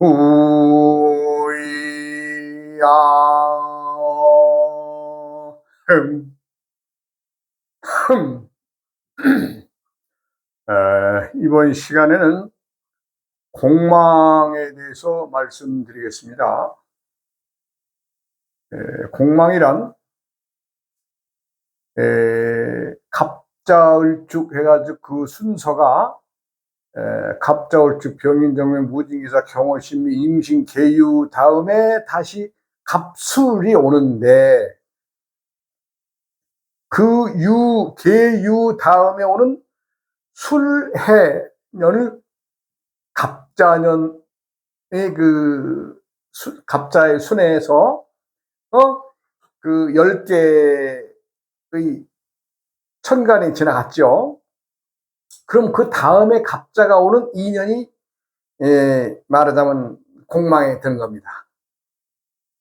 우야 흠, 흠. 이번 시간에는 공망에 대해서 말씀드리겠습니다. 공망이란 갑자을축 해가지고 그 순서가 갑자을축, 병인정명, 무진기사, 경호신미, 임신, 계유 다음에 다시 갑술이 오는데, 그 계유 다음에 오는 술해년을 갑자년의 갑자의 순회에서 그 10개의 천간이 지나갔죠. 그럼 그 다음에 갑자가 오는 2년이 말하자면 공망에 드는 겁니다.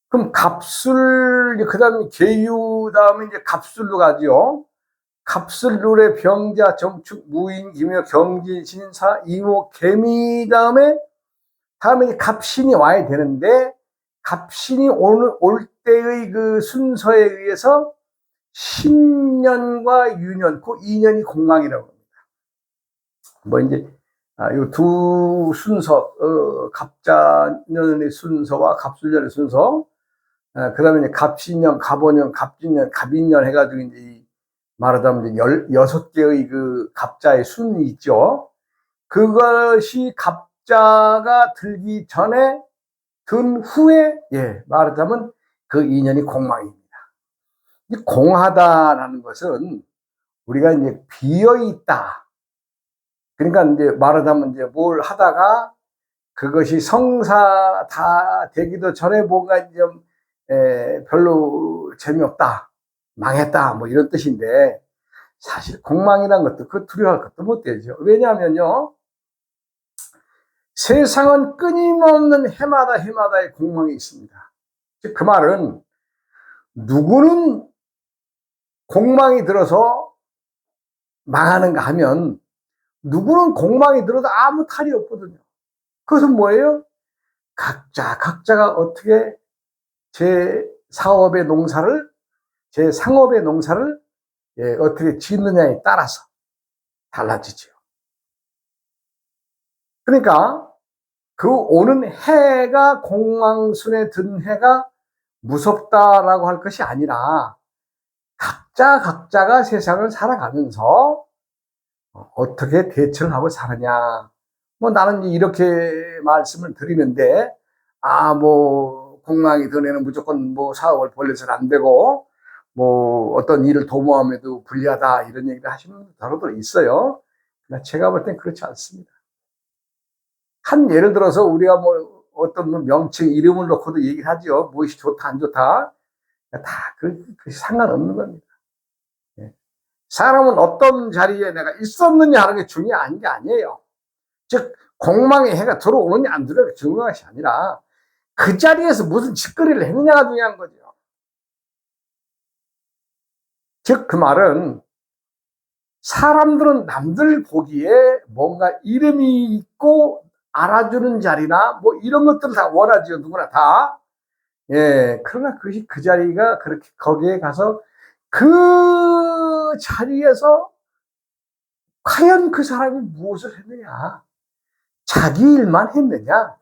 그럼 갑술, 그 다음에 계유 다음에 이제 갑술로 가죠. 갑술룰의 병자, 정축, 무인, 기묘, 경진, 신사, 이모, 개미 다음에 갑신이 와야 되는데, 갑신이 올 때의 그 순서에 의해서 신년과 유년, 그 2년이 공망이라고 합니다. 뭐 이제 이 두 순서, 갑자년의 순서와 갑술년의 순서, 그 다음에 이제 갑신년, 갑오년, 갑진년, 갑인년 해가지고 이제 말하자면 이제 16개의 그 갑자의 순이 있죠. 그것이 갑자가 들기 전에, 든 후에, 말하자면 그 인연이 공망입니다. 이 공하다라는 것은 우리가 이제 비어 있다. 그러니까 이제 말하자면 이제 뭘 하다가 그것이 성사 다 되기도 전에 뭔가 좀 별로 재미없다, 망했다, 뭐 이런 뜻인데, 사실 공망이라는 것도 그 두려워할 것도 못 되죠. 왜냐하면요, 세상은 끊임없는 해마다의 공망이 있습니다. 즉, 그 말은 누구는 공망이 들어서 망하는가 하면, 누구는 공망이 들어도 아무 탈이 없거든요. 그것은 뭐예요? 각자가 어떻게 제 사업의 농사를, 제 상업의 농사를 어떻게 짓느냐에 따라서 달라지죠. 그러니까 그 오는 해가, 공망순에 든 해가 무섭다라고 할 것이 아니라, 각자가 세상을 살아가면서 어떻게 대처를 하고 사느냐. 뭐 나는 이렇게 말씀을 드리는데, 뭐 공망이 든 해는 무조건 뭐 사업을 벌려서는 안 되고, 뭐 어떤 일을 도모함에도 불리하다, 이런 얘기를 하시는 분들도 있어요. 그러나 제가 볼 땐 그렇지 않습니다. 한 예를 들어서 우리가 뭐 어떤 명칭, 이름을 놓고도 얘기를 하죠. 무엇이 좋다, 안 좋다. 다 상관없는 겁니다. 사람은 어떤 자리에 내가 있었느냐 하는 게 중요한 게 아니에요. 즉, 공망의 해가 들어오느냐 안 들어오느냐 중요한 것이 아니라, 그 자리에서 무슨 짓거리를 했느냐가 중요한 거죠. 즉, 그 말은 사람들은 남들 보기에 뭔가 이름이 있고 알아주는 자리나 뭐 이런 것들을 다 원하죠. 누구나 다. 그러나 그것이 그 자리가 그렇게 거기에 가서 그 자리에서 과연 그 사람이 무엇을 했느냐? 자기 일만 했느냐?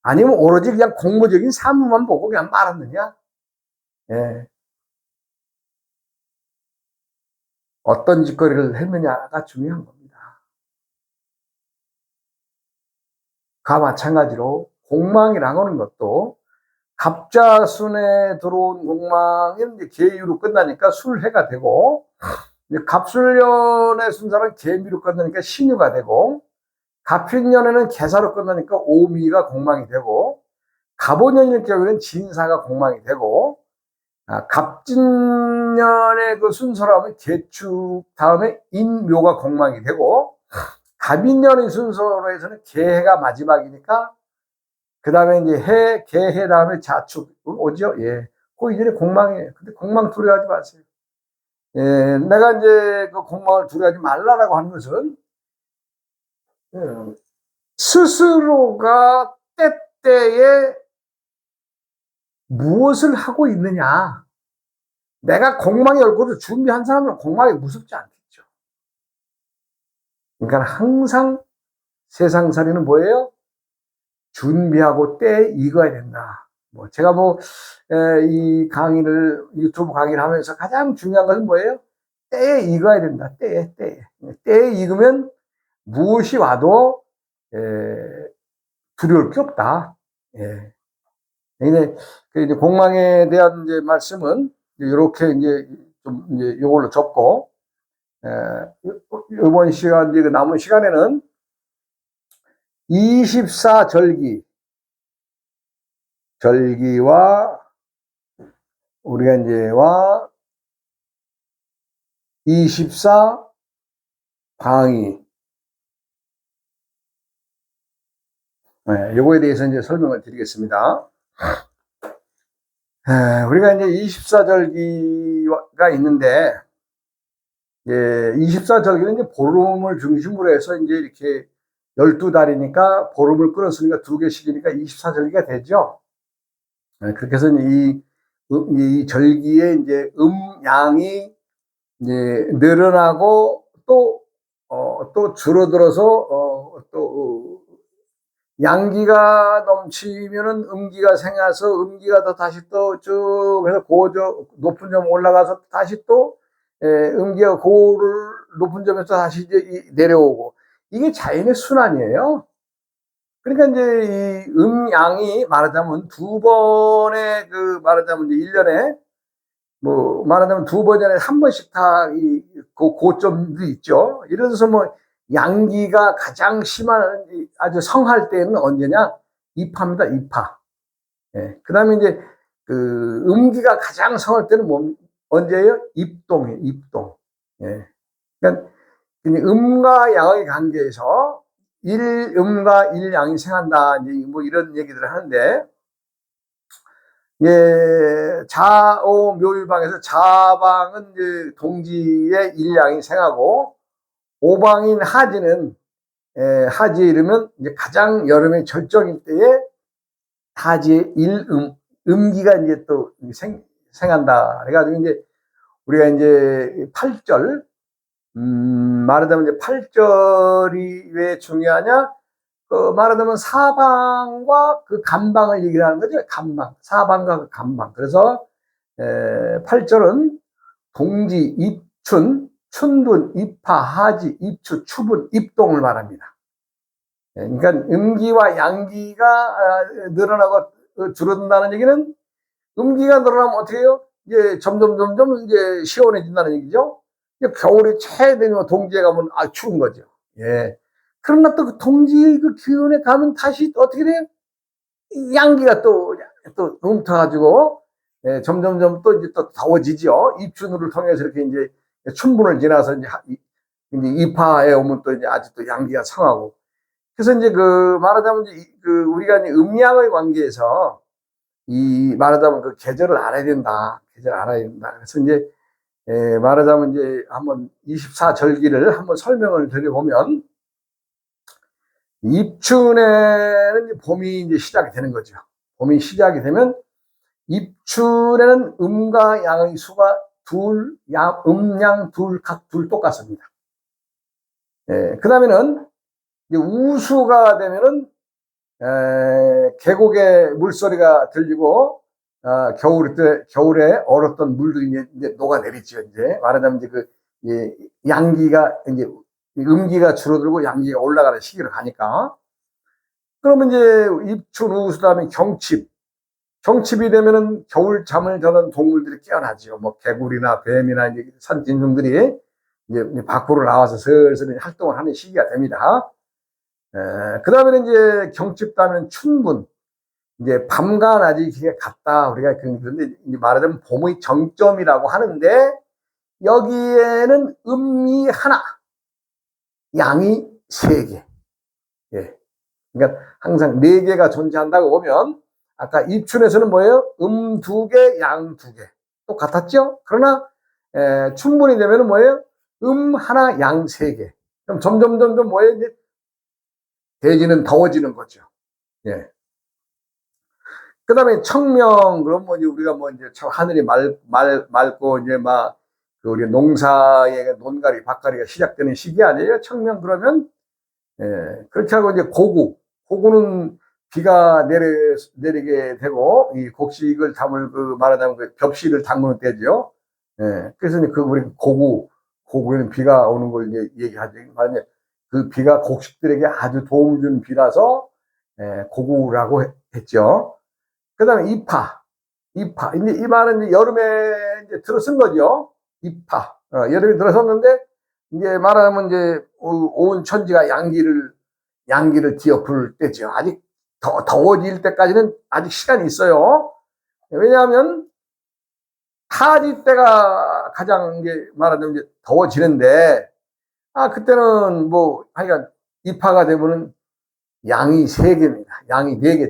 아니면 오로지 그냥 공무적인 사무만 보고 그냥 말았느냐? 어떤 짓거리를 했느냐가 중요한 겁니다. 그와 마찬가지로 공망이라고 하는 것도, 갑자순에 들어온 공망은 이제 계유로 끝나니까 술해가 되고, 갑술년의 순서는 계미로 끝나니까 신유가 되고, 갑신년에는 계사로 끝나니까 오미가 공망이 되고, 갑오년일 경우에는 진사가 공망이 되고, 갑진년의 그 순서로 하면 계축 다음에 인묘가 공망이 되고, 갑인년의 순서로 해서는 계해가 마지막이니까, 그 다음에 이제 계해 다음에 자축 오죠. 그 이전에 공망이에요. 근데 공망 두려워하지 마세요. 내가 이제 그 공망을 두려워하지 말라라고 하는 것은, 스스로가 이때에 무엇을 하고 있느냐. 내가 공망이 올 것을 준비한 사람은 공망이 무섭지 않겠죠. 그러니까 항상 세상살이는 뭐예요? 준비하고 때에 익어야 된다. 제가 이 강의를, 유튜브 강의를 하면서 가장 중요한 것은 뭐예요? 때에 익어야 된다. 때에 익으면 무엇이 와도, 두려울 게 없다. 예. 이제 공망에 대한 이제 말씀은 이렇게 이제 좀 이제 이걸로 접고, 이번 시간, 이제 남은 시간에는 24절기와 우리가 이제 24방위, 요거에 대해서 이제 설명을 드리겠습니다. 우리가 이제 24절기가 있는데, 24절기는 이제 보름을 중심으로 해서 이제 이렇게 12달이니까 보름을 끌었으니까 2개씩이니까 24절기가 되죠. 그렇게 해서 이 절기에 이제 양이 이제 늘어나고 또 줄어들어서 양기가 넘치면은 음기가 생겨서 음기가 더 다시 또 쭉 해서 높은 점 올라가서 다시 또 음기가 고를 높은 점에서 다시 이제 내려오고, 이게 자연의 순환이에요. 그러니까 이제 이 양이 말하자면 두 번의 말하자면 이제 1년에 말하자면 두 번에 한 번씩 다 고점도 있죠. 예를 들어서 양기가 가장 심한 아주 성할 때는 언제냐? 입하입니다. 입하. 예. 그다음에 이제 음기가 가장 성할 때는 언제예요? 입동이에요. 입동. 예. 그러니까 음과 양의 관계에서 일음과 일양이 생한다. 이제 이런 얘기들을 하는데, 자오묘일방에서 자방은 이제 동지의 일양이 생하고, 오방인 하지는 하지에 이르면 이제 가장 여름의 절정일 때에 하지의 음기가 이제 또 생한다. 그래가지고 이제 우리가 이제 8절, 말하자면 이제 8절이 왜 중요하냐? 말하자면 사방과 간방을 얘기하는 거죠. 간방. 사방과 간방. 그래서 8절은 동지, 입춘, 춘분, 입하, 하지, 입추, 추분, 입동을 말합니다. 그러니까 음기와 양기가 늘어나고 줄어든다는 얘기는, 음기가 늘어나면 어떻게 해요? 이제 점점 이제 시원해진다는 얘기죠. 겨울이 최되면 동지에 가면 추운 거죠. 예. 그러나 또 동지 기운에 가면 다시 어떻게 돼요? 양기가 또 뭉쳐가지고, 점점 또 이제 또 더워지죠. 입춘을 통해서 이렇게 이제 춘분을 지나서 이제 입하에 오면 또 이제 아직 또 양기가 성하고. 그래서 이제 말하자면 이제 우리가 이제 음양의 관계에서 말하자면 계절을 알아야 된다. 계절을 알아야 된다. 그래서 이제 말하자면 이제 한번 24절기를 한번 설명을 드려보면, 입춘에는 봄이 이제 시작이 되는 거죠. 봄이 시작이 되면 입춘에는 음과 양의 수가 음양 각 둘 똑같습니다. 그 다음에는 이제 우수가 되면은 계곡에 물소리가 들리고, 겨울에 얼었던 물도 이제 녹아내리죠. 이제 말하자면 이제 양기가 이제 음기가 줄어들고 양기가 올라가는 시기로 가니까. 그러면 이제 입춘 우수 다음에 경칩이 되면은 겨울 잠을 자는 동물들이 깨어나죠. 개구리나 뱀이나 이제 산짐승들이 이제 밖으로 나와서 슬슬 활동을 하는 시기가 됩니다. 그 다음에는 이제 경칩 다음에는 춘분. 이제 밤과 낮이 이게 같다. 우리가 그런데 말하자면 봄의 정점이라고 하는데, 여기에는 음이 하나, 양이 3개. 예. 그러니까 항상 4개가 존재한다고 보면, 아까 입춘에서는 뭐예요? 2개, 양 2개. 똑같았죠? 그러나, 춘분이 되면은 뭐예요? 하나, 양 3개. 그럼 점점 뭐예요? 이제 대지는 더워지는 거죠. 예. 그 다음에 청명, 그럼 뭐, 이제 우리가 뭐, 이제 참 하늘이 맑고, 이제 막, 그 우리 농사의 논가리, 밭가리가 시작되는 시기 아니에요? 청명, 그러면, 예, 그렇게 하고 이제 고구는 비가 내리게 되고, 이 곡식을 담을 그 말하자면 그 벽실을 담그는 때죠. 예, 그래서 이제 그 우리 고구에는 비가 오는 걸 이제 얘기하죠. 만약에 그 비가 곡식들에게 아주 도움 준 비라서, 예, 고구라고 했죠. 그 다음에 이파. 이제 이 말은 이제 여름에 이제 들어선 거죠. 이파. 여름에 들어섰는데, 이제 말하자면 이제 온 천지가 양기를 뒤엎을 때죠. 아직 더워질 때까지는 아직 시간이 있어요. 왜냐하면 하지 때가 가장 이제 말하자면 이제 더워지는데, 그때는 뭐, 하여간 이파가 되면은 양이 세 개입니다. 양이 네 개,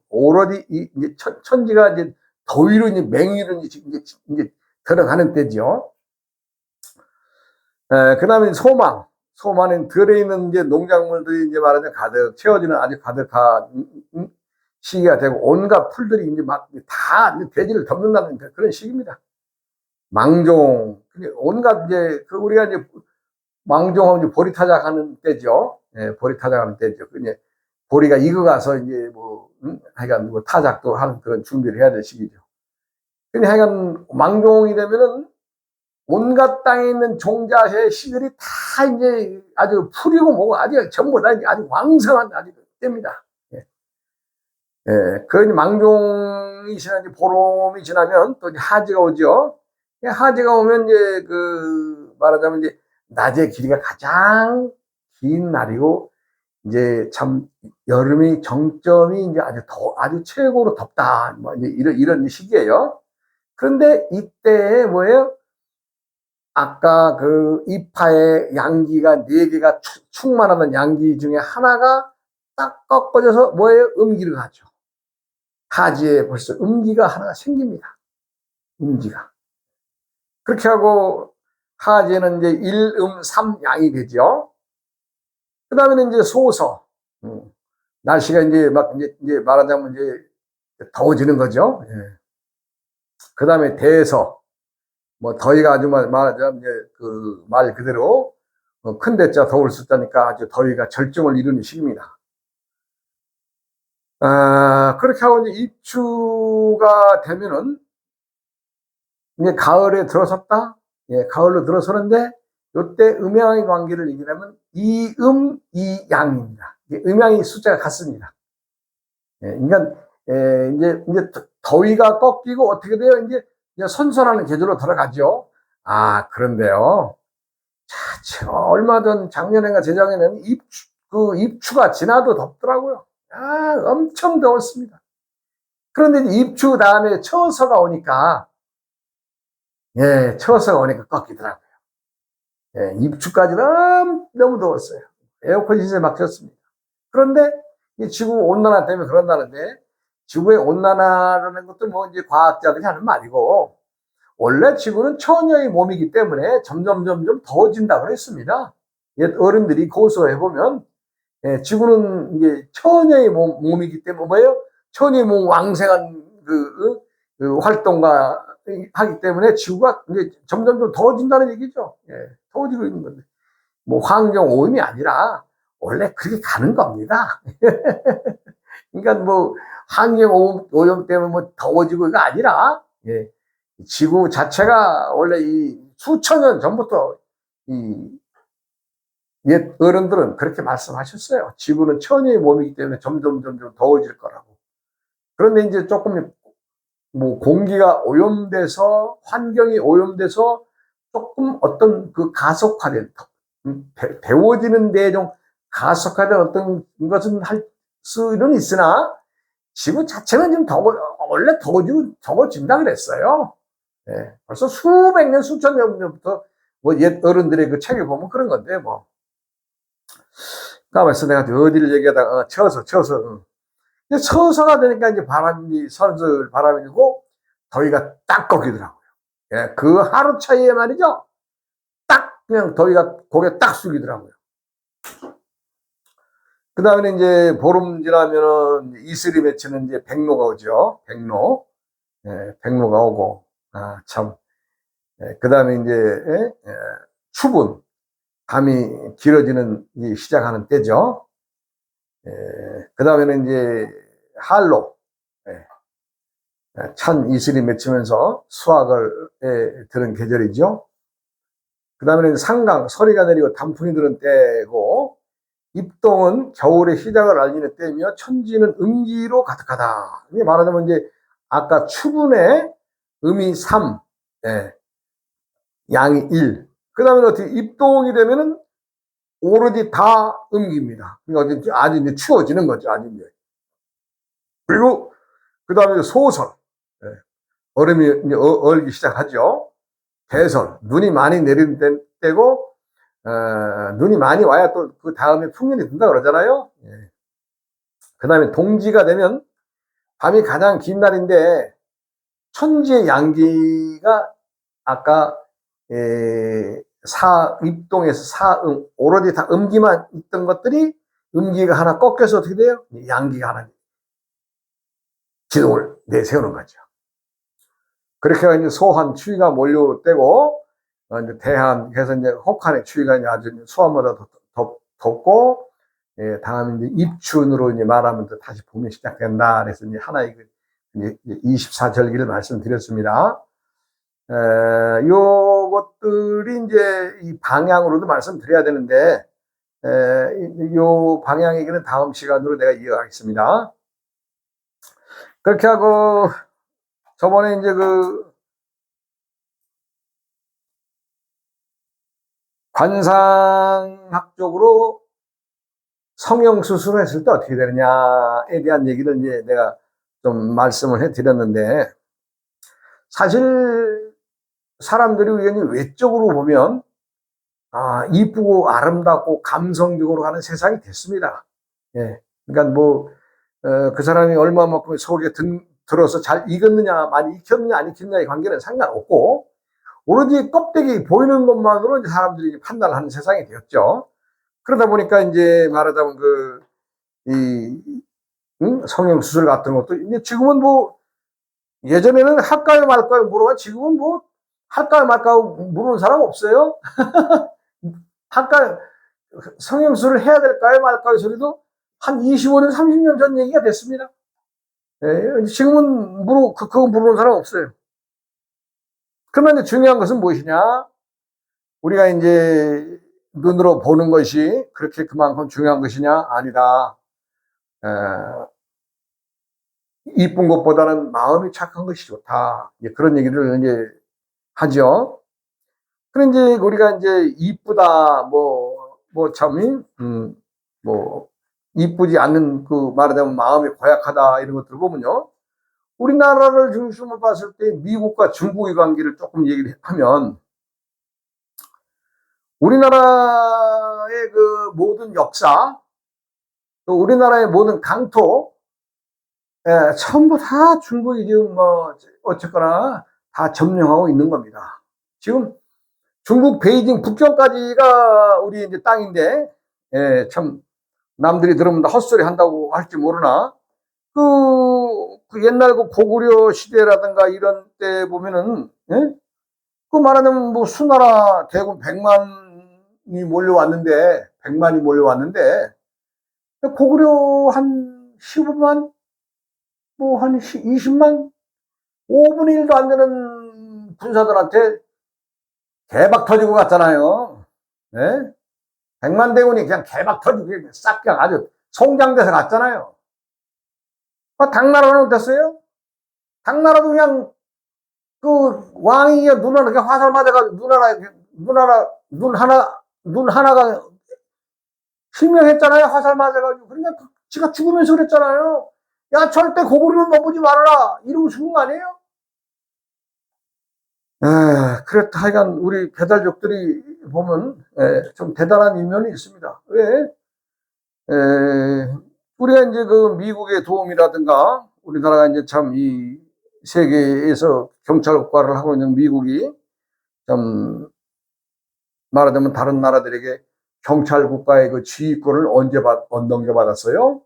오로지 이제 천지가 이제 더위로 이제 맹위로 이제 들어가는 때죠. 그 다음에 소망은 들에 있는 이제 농작물들이 이제 말하자면 가득 채워지는 아주 가득한 시기가 되고 온갖 풀들이 이제 막 다 대지를 덮는다는 그런 시기입니다. 망종, 온갖 이제 그 우리가 이제 망종하면 이제 보리타작하는 때죠. 예, 보리타작하는 때죠. 이제 보리가 익어가서 이제 뭐, 하여간 뭐 타작도 하는 그런 준비를 해야 될 시기죠. 근데 하여간 망종이 되면은 온갖 땅에 있는 종자의 씨들이 다 이제 아주 풀이고 뭐고 아주 전부 다 아주 왕성한 아주 때입니다. 예. 예. 그 망종이 지나 이제 보름이 지나면 또 이제 하지가 오죠. 하지가 오면 이제 그 말하자면 이제 낮의 길이가 가장 긴 날이고 이제 참 여름이 정점이 이제 아주 최고로 덥다. 뭐 이제 이런 시기예요. 그런데 이때 뭐예요? 아까 그 이파의 양기가 네 개가 충만하던 양기 중에 하나가 딱 꺾어져서 뭐예요? 음기를 가죠. 하지에 벌써 음기가 하나가 생깁니다. 음기가. 그렇게 하고 하지에는 이제 일음삼양이 되죠. 그 다음에는 이제 소서. 날씨가 이제 막 이제 말하자면 이제 더워지는 거죠. 예. 그 다음에 대서. 뭐 더위가 아주 말하자면 이제 그 말 그대로 큰 대자 더울 숫자니까 아주 더위가 절정을 이루는 시기입니다. 그렇게 하고 이제 입추가 되면은 이제 가을에 들어섰다. 예, 가을로 들어서는데 요때 음양의 관계를 얘기하면 이양입니다. 음양이 숫자가 같습니다. 예, 그러니까 이제 더위가 꺾이고 어떻게 돼요? 이제 선선하는 계절로 들어가죠. 그런데요. 얼마 전 작년인가 재작년에는 입추가 지나도 덥더라고요. 엄청 더웠습니다. 그런데 입추 다음에 처서가 오니까, 처서가 오니까 꺾이더라고요. 입추까지는 너무 더웠어요. 에어컨 시설에 막혔습니다. 그런데 이 지구 온난화 때문에 그런다는데, 지구의 온난화라는 것도 뭐 이제 과학자들이 하는 말이고, 원래 지구는 처녀의 몸이기 때문에 점점 더워진다고 그랬습니다. 옛 어른들이 고소해보면, 지구는 이제 처녀의 몸이기 때문에 뭐예요? 처녀의 몸 왕생한 그 활동가 하기 때문에 지구가 이제 점점 더워진다는 얘기죠. 더워지고 있는 건데. 뭐 환경 오염이 아니라 원래 그렇게 가는 겁니다. 그러니까 뭐 환경 오염 때문에 뭐 더워지고 이거 아니라, 지구 자체가 원래 이 수천 년 전부터 이 옛 어른들은 그렇게 말씀하셨어요. 지구는 천의 몸이기 때문에 점점 더워질 거라고. 그런데 이제 조금 뭐 공기가 오염돼서 환경이 오염돼서 조금 어떤 그 가속화된 데워지는 데 좀 가속화된 어떤 것은 할 수는 있으나 지구 자체는 지금 원래 더워진다 그랬어요. 벌써 수백 년, 수천 년 전부터 뭐 옛 어른들의 그 책을 보면 그런 건데 뭐. 가만있어 내가 어디를 얘기하다가 쳐서. 서서가 되니까 이제 선설 바람이 들고 더위가 딱 꺾이더라고요. 그 하루 차이에 말이죠. 딱 그냥 더위가 고개 딱 숙이더라고요. 그 다음에 이제 보름 지나면은 이슬이 맺히는 이제 백로가 오죠. 백로. 백로가 오고, 참. 그 다음에 이제, 추분. 밤이 길어지는, 시작하는 때죠. 그 다음에는 이제, 한로. 찬 이슬이 맺히면서 수확을 들은 계절이죠. 그 다음에는 상강, 서리가 내리고 단풍이 드는 때고, 입동은 겨울의 시작을 알리는 때이며 천지는 음기로 가득하다. 이게 말하자면 이제 아까 추분의 음이 3, 양이 1. 그 다음에 어떻게 입동이 되면은 오로지 다 음기입니다. 그러니까 아주 이제 추워지는 거죠. 아주 이제. 그리고 그 다음에 소설. 얼음이 이제 얼기 시작하죠. 대설. 눈이 많이 내리는 때고, 눈이 많이 와야 또 그 다음에 풍년이 든다 그러잖아요. 그 다음에 동지가 되면 밤이 가장 긴 날인데 천지의 양기가 아까 입동에서 사음 오로지 다 음기만 있던 것들이 음기가 하나 꺾여서 어떻게 돼요? 양기가 하나 기둥을 내세우는 거죠. 그렇게 이제 소한 추위가 몰려대고 이제 대한 해서 이제 혹한의 추위가 이제 아주 수화보다 더 덥고 다음 이제 입춘으로 이제 말하면 또 다시 봄이 시작된다. 그래서 이제 하나의 이제 24절기를 말씀드렸습니다. 요것들이 이제 이 방향으로도 말씀드려야 되는데, 요 방향 얘기는 다음 시간으로 내가 이어가겠습니다. 그렇게 하고, 저번에 이제 그, 관상학적으로 성형수술을 했을 때 어떻게 되느냐에 대한 얘기를 이제 내가 좀 말씀을 해 드렸는데, 사실 사람들이 우연히 외적으로 보면, 이쁘고 아름답고 감성적으로 가는 세상이 됐습니다. 그러니까 뭐, 그 사람이 얼마만큼 속에 들어서 잘 익었느냐, 많이 익혔느냐, 안 익혔느냐의 관계는 상관없고, 오로지 껍데기 보이는 것만으로 이제 사람들이 판단을 하는 세상이 되었죠. 그러다 보니까 이제 말하자면 성형수술 같은 것도, 이제 지금은 뭐, 예전에는 할까요 말까요 물어봐. 지금은 뭐, 할까요 말까요 물어보는 사람 없어요. 할까요, 성형수술을 해야 될까요 말까요 소리도 한 25년, 30년 전 얘기가 됐습니다. 지금은 그거 물어보는 사람 없어요. 그러면 이제 중요한 것은 무엇이냐? 우리가 이제 눈으로 보는 것이 그렇게 그만큼 중요한 것이냐? 아니다. 이쁜 것보다는 마음이 착한 것이 좋다. 그런 얘기를 이제 하죠. 그런 이제 우리가 이제 이쁘다, 참, 이쁘지 않는 그 말하자면 마음이 고약하다 이런 것들을 보면요. 우리나라를 중심으로 봤을 때 미국과 중국의 관계를 조금 얘기를 하면 우리나라의 그 모든 역사, 또 우리나라의 모든 강토, 전부 다 중국이 지금 어쨌거나 다 점령하고 있는 겁니다. 지금 중국 베이징 북경까지가 우리 이제 땅인데, 참 남들이 들으면 헛소리 한다고 할지 모르나, 그 옛날 그 고구려 시대라든가 이런 때 보면은, 그 말하자면 뭐 수나라 대군 100만이 몰려왔는데, 고구려 한 15만, 뭐 한 20만, 5분의 1도 안 되는 군사들한테 개박 터지고 갔잖아요. 100만 대군이 그냥 개박 터지고 싹 그냥 아주 송장돼서 갔잖아요. 당나라는 어땠어요? 당나라도 그냥 그 왕이 눈 하나 화살 맞아가지고 눈 하나가 실명했잖아요. 화살 맞아가지고. 그러니까 지가 죽으면서 그랬잖아요. 야, 절대 고구려는 넘보지 말아라. 이러고 죽은 거 아니에요? 그렇다 하여간 우리 배달족들이 보면 좀 대단한 이면이 있습니다. 왜? 우리가 이제 그 미국의 도움이라든가 우리나라가 이제 참 이 세계에서 경찰국가를 하고 있는 미국이 좀 말하자면 다른 나라들에게 경찰 국가의 그 지휘권을 언제 넘겨받았어요?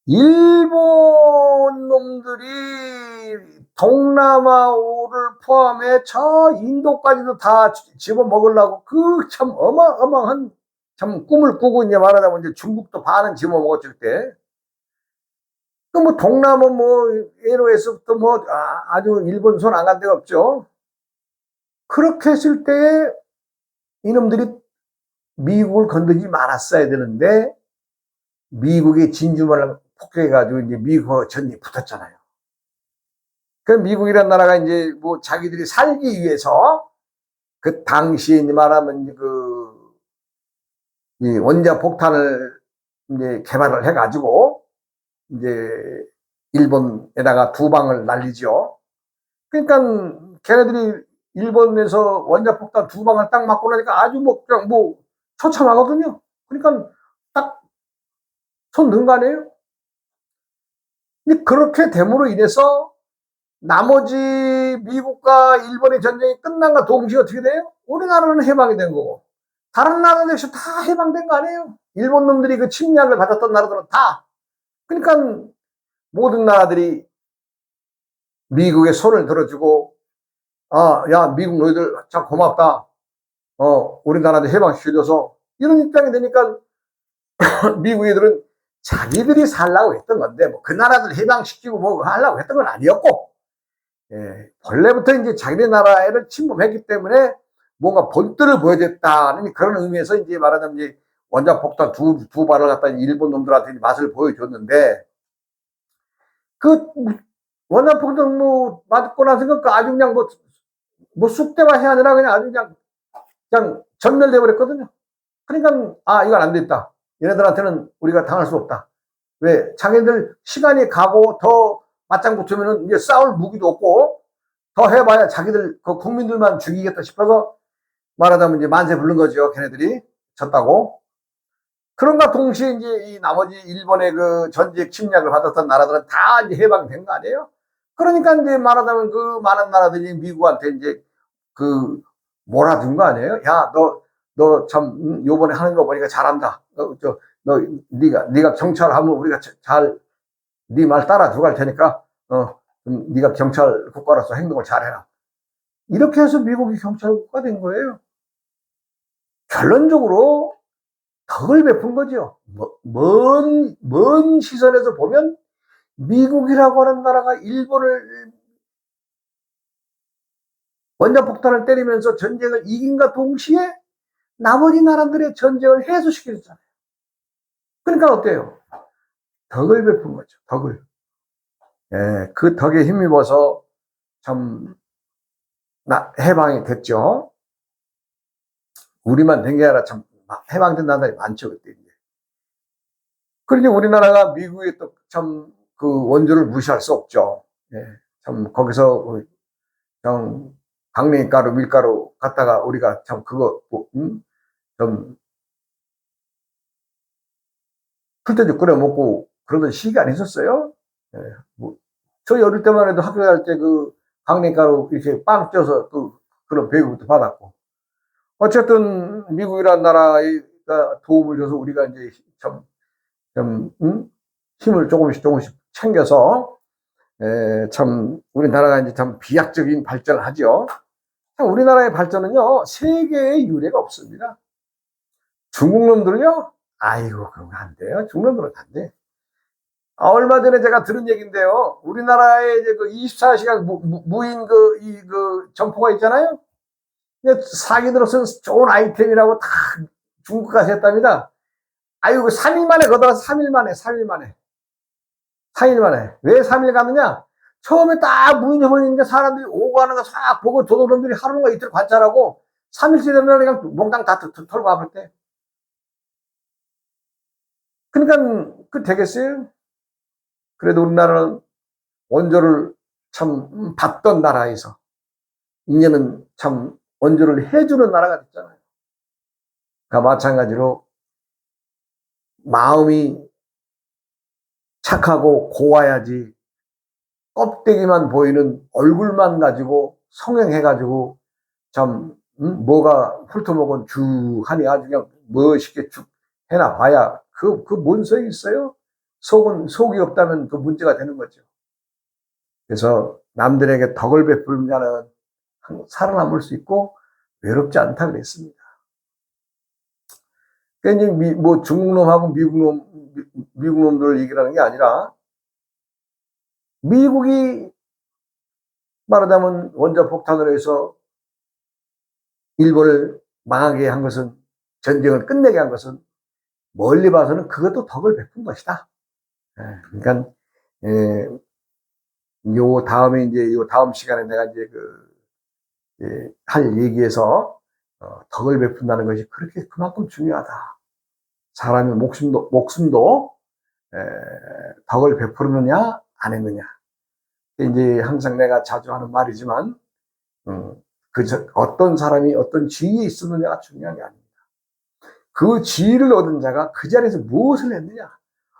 일본 놈들이 동남아를 포함해 저 인도까지도 다 집어먹으려고 그 참 어마어마한 참 꿈을 꾸고 이제 말하자면 이제 중국도 반은 집어먹었을 때, 그 뭐 동남아 뭐 에로에서부터 뭐 아주 일본 손 안 간 데가 없죠. 그렇게 했을 때 이놈들이 미국을 건드리지 말았어야 되는데 미국의 진주만을 폭격해가지고 이제 미국하고 전쟁이 붙었잖아요. 그 미국이라는 나라가 이제 뭐 자기들이 살기 위해서 그 당시에 말하면 이 원자 폭탄을 이제 개발을 해가지고 이제 일본에다가 두 방을 날리죠. 그러니까 걔네들이 일본에서 원자 폭탄 두 방을 딱 맞고 나니까 아주 뭐 그냥 뭐 처참하거든요. 그러니까 딱 손 넣은 거 아니에요? 근데 그렇게 됨으로 인해서 나머지 미국과 일본의 전쟁이 끝난과 동시에 어떻게 돼요? 우리나라는 해방이 된 거고 다른 나라들 역시 다 해방된 거 아니에요? 일본 놈들이 그 침략을 받았던 나라들은 다. 그러니까 모든 나라들이 미국의 손을 들어주고 야 미국 너희들 참 고맙다. 우리나라도 해방시켜줘서 이런 입장이 되니까 미국 애들은 자기들이 살라고 했던 건데 뭐 그 나라들 해방시키고 뭐 하려고 했던 건 아니었고, 본래부터 이제 자기네 나라를 침범했기 때문에 뭔가 본ጥ를 보여줬다는 그런 의미에서 이제 말하자면 이제 원자폭탄 두 발을 갖다 일본 놈들한테 맛을 보여줬는데, 그 원자폭탄 뭐 맞고 나서 그 아주 그냥 뭐 쑥대밭이 아니라 그냥 아주 그냥 전멸돼 버렸거든요. 그러니까 이건 안 됐다. 얘네들한테는 우리가 당할 수 없다. 왜? 자기들 시간이 가고 더 맞짱 붙으면은 이제 싸울 무기도 없고 더 해봐야 자기들 그 국민들만 죽이겠다 싶어서 말하자면 이제 만세 부른 거죠. 걔네들이 졌다고. 그런가 동시에 이제 이 나머지 일본의 그 전직 침략을 받았던 나라들은 다 이제 해방된 거 아니에요? 그러니까 이제 말하자면 그 많은 나라들이 미국한테 이제 그 몰아준 거 아니에요? 야, 너 참 요번에 하는 거 보니까 잘한다. 네가 경찰하면 우리가 네 말 따라 들어갈 테니까 네가 경찰 국가로서 행동을 잘해라. 이렇게 해서 미국이 경찰 국가 된 거예요. 결론적으로 덕을 베푼 거죠. 먼 시선에서 보면 미국이라고 하는 나라가 일본을 원자폭탄을 때리면서 전쟁을 이긴과 동시에 나머지 나라들의 전쟁을 해소시켰잖아요. 그러니까 어때요? 덕을 베푼 거죠. 덕을. 그 덕에 힘입어서 참 해방이 됐죠. 우리만 된 게 아니라 참 해방된 나라들이 많죠. 그때 이제. 그러니 우리나라가 미국의 또 참 그 원조를 무시할 수 없죠. 참 거기서 참 강냉이가루 밀가루 갖다가 우리가 참 그거 좀 풀떼죽 끓여 먹고 그러던 시기가 있었어요. 저희 어릴 때만 해도 학교 갈 때 그 강냉가루 이렇게 빵 쪄서 그런 교육부터 받았고, 어쨌든 미국이라는 나라가 도움을 줘서 우리가 이제 좀 힘을 조금씩 챙겨서 참 우리나라가 이제 참 비약적인 발전을 하죠. 우리나라의 발전은요 세계의 유례가 없습니다. 중국 놈들은요 아이고 그런 거 안 돼요. 중국 놈들은 안 돼. 얼마 전에 제가 들은 얘기인데요. 우리나라에 이제 그 24시간 무인 점포가 있잖아요. 사기들로서는 좋은 아이템이라고 다 중국 가서 했답니다. 아이고 3일 만에 거다가 3일 만에. 4일 만에. 왜 3일 갔느냐? 처음에 딱 무인 점포인데 사람들이 오고 가는 거 싹 보고 도둑놈들이 하루가 이틀 관찰하고 3일째 되면 그냥 몽땅 다 털고 와볼 때. 그러니까 그 되겠어요? 그래도 우리나라는 원조를 참 받던 나라에서 이제는 참 원조를 해주는 나라가 됐잖아요. 그러니까 마찬가지로 마음이 착하고 고와야지 껍데기만 보이는 얼굴만 가지고 성형해가지고 참 뭐가 훑어먹은 죽하니 아주 그냥 멋있게 쭉 해놔 봐야 그 뭔 소용이 있어요? 속이 없다면 그 문제가 되는 거죠. 그래서 남들에게 덕을 베푸는 자는 살아남을 수 있고 외롭지 않다 그랬습니다. 그러니까 이제 뭐 중국 놈하고 미국 놈들 얘기라는 게 아니라 미국이 말하자면 원자폭탄으로 해서 일본을 망하게 한 것은, 전쟁을 끝내게 한 것은 멀리 봐서는 그것도 덕을 베푼 것이다. 그러니까 요 다음에 이제 요 다음 시간에 내가 이제 할 얘기에서 덕을 베푼다는 것이 그렇게 그만큼 중요하다. 사람의 목숨도 덕을 베푸느냐 안 했느냐. 이제 항상 내가 자주 하는 말이지만 어떤 사람이 어떤 지위에 있었느냐가 중요한 게 아닙니다. 그 지위를 얻은 자가 그 자리에서 무엇을 했느냐.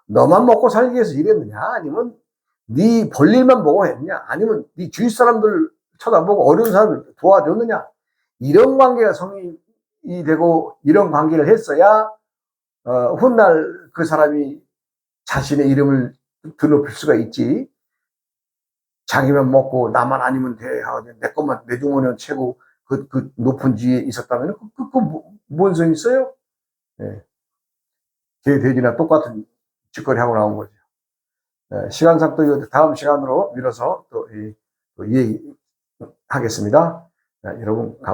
너만 먹고 살기 위해서 일했느냐, 아니면 네 볼일만 보고 했느냐, 아니면 네 주위 사람들 쳐다보고 어려운 사람들 도와줬느냐. 이런 관계가 성립이 되고 이런 관계를 했어야 훗날 그 사람이 자신의 이름을 드높일 수가 있지. 자기만 먹고 나만 아니면 돼, 내 것만 내 주머니는 채고 그 높은 지위에 있었다면 뭔 소용 있어요? 예. 개 돼지나 똑같은 짓거리 하고 나온 거죠. 시간상 또 다음 시간으로 미뤄서 또 얘기하겠습니다. 여러분